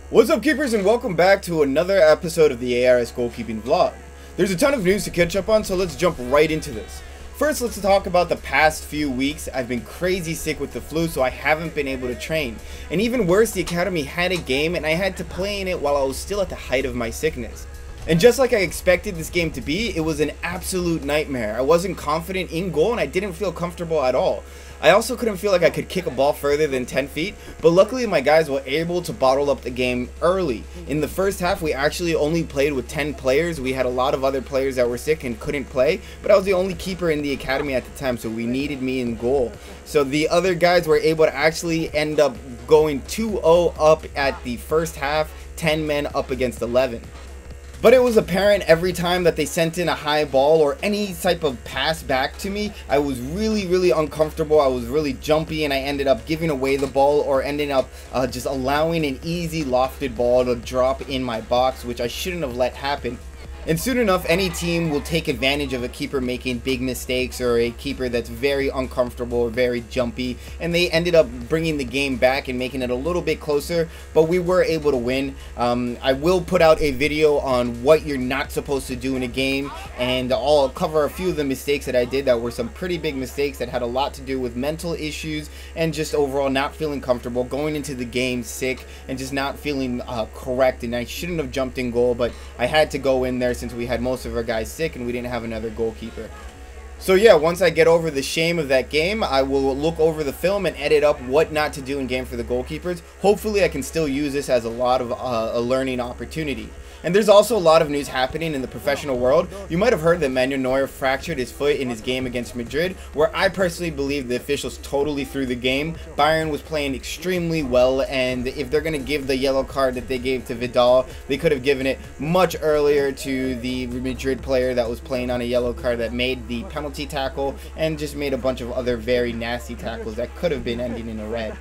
What's up, keepers, and welcome back to another episode of the ARS Goalkeeping vlog. There's a ton of news to catch up on, so let's jump right into this. First, let's talk about the past few weeks. I've been crazy sick with the flu, so I haven't been able to train. And even worse, the academy had a game and I had to play in it while I was still at the height of my sickness. And just like I expected this game to be, it was an absolute nightmare. I wasn't confident in goal and I didn't feel comfortable at all. I also couldn't feel like I could kick a ball further than 10 feet, but luckily my guys were able to bottle up the game early. In the first half, we actually only played with 10 players. We had a lot of other players that were sick and couldn't play, but I was the only keeper in the academy at the time, so we needed me in goal. So the other guys were able to actually end up going 2-0 up at the first half, 10 men up against 11. But it was apparent every time that they sent in a high ball or any type of pass back to me, I was really uncomfortable. I was really jumpy and I ended up giving away the ball or ending up just allowing an easy lofted ball to drop in my box, which I shouldn't have let happen. And soon enough, any team will take advantage of a keeper making big mistakes or a keeper that's very uncomfortable or very jumpy, and they ended up bringing the game back and making it a little bit closer, but we were able to win. I will put out a video on what you're not supposed to do in a game, and I'll cover a few of the mistakes that I did that were some pretty big mistakes that had a lot to do with mental issues and just overall not feeling comfortable, going into the game sick and just not feeling correct. And I shouldn't have jumped in goal, but I had to go in there since we had most of our guys sick and we didn't have another goalkeeper. So yeah, once I get over the shame of that game, I will look over the film and edit up what not to do in game for the goalkeepers. Hopefully I can still use this as a lot of a learning opportunity. And there's also a lot of news happening in the professional world. You might have heard that Manuel Neuer fractured his foot in his game against Madrid, where I personally believe the officials totally threw the game. Bayern was playing extremely well, and if they're going to give the yellow card that they gave to Vidal, they could have given it much earlier to the Madrid player that was playing on a yellow card that made the penalty tackle and just made a bunch of other very nasty tackles that could have been ending in a red.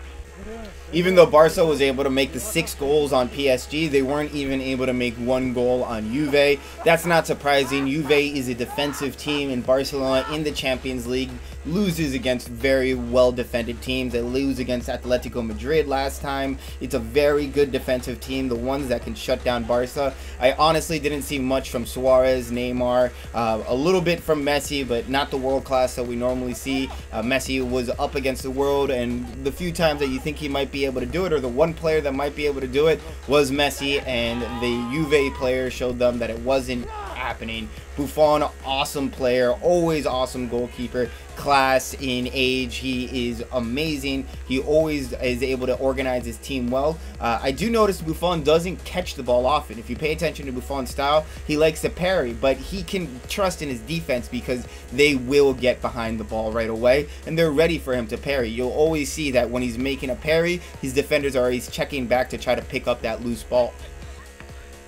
Even though Barca was able to make the 6 goals on PSG, they weren't even able to make 1 goal on Juve. That's not surprising. Juve is a defensive team, and Barcelona in the Champions League loses against very well-defended teams. They lose against Atletico Madrid last time. It's a very good defensive team, the ones that can shut down Barca. I honestly didn't see much from Suarez, Neymar, a little bit from Messi, but not the world class that we normally see. Messi was up against the world, and the few times that you think he might be able to do it, or the one player that might be able to do it, was Messi, and the Juve player showed them that it wasn't happening. Buffon, awesome player, always awesome goalkeeper, class in age. He is amazing. He always is able to organize his team well. I do notice Buffon doesn't catch the ball often. If you pay attention to Buffon's style, he likes to parry, but he can trust in his defense because they will get behind the ball right away and they're ready for him to parry. You'll always see that when he's making a parry, his defenders are always checking back to try to pick up that loose ball.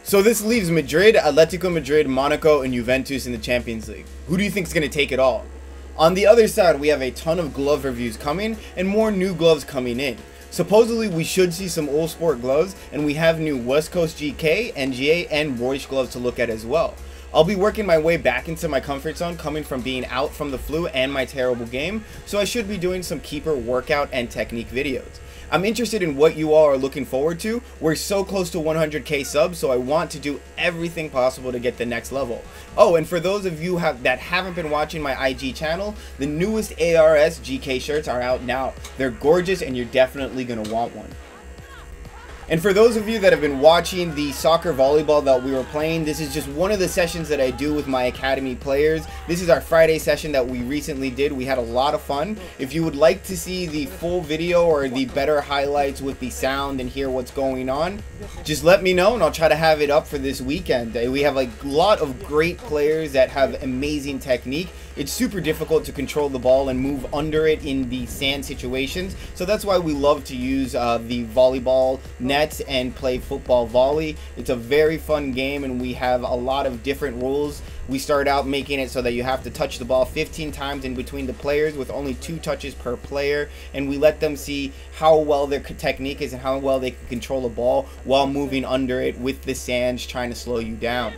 So this leaves Madrid, Atletico Madrid, Monaco, and Juventus in the Champions League. Who do you think is going to take it all? On the other side, we have a ton of glove reviews coming and more new gloves coming in. Supposedly, we should see some All Sport gloves, and we have new West Coast GK, NGA, and Royce gloves to look at as well. I'll be working my way back into my comfort zone coming from being out from the flu and my terrible game, so I should be doing some keeper workout and technique videos. I'm interested in what you all are looking forward to. We're so close to 100k subs, so I want to do everything possible to get the next level. Oh, and for those of you that haven't been watching my IG channel, the newest ARS GK shirts are out now. They're gorgeous and you're definitely going to want one. And for those of you that have been watching the soccer volleyball that we were playing, this is just one of the sessions that I do with my academy players. This is our Friday session that we recently did. We had a lot of fun. If you would like to see the full video or the better highlights with the sound and hear what's going on, just let me know and I'll try to have it up for this weekend. We have a lot of great players that have amazing technique. It's super difficult to control the ball and move under it in the sand situations, so that's why we love to use the volleyball nets and play football volley. It's a very fun game and we have a lot of different rules. We start out making it so that you have to touch the ball 15 times in between the players with only 2 touches per player, and we let them see how well their technique is and how well they can control the ball while moving under it with the sands trying to slow you down.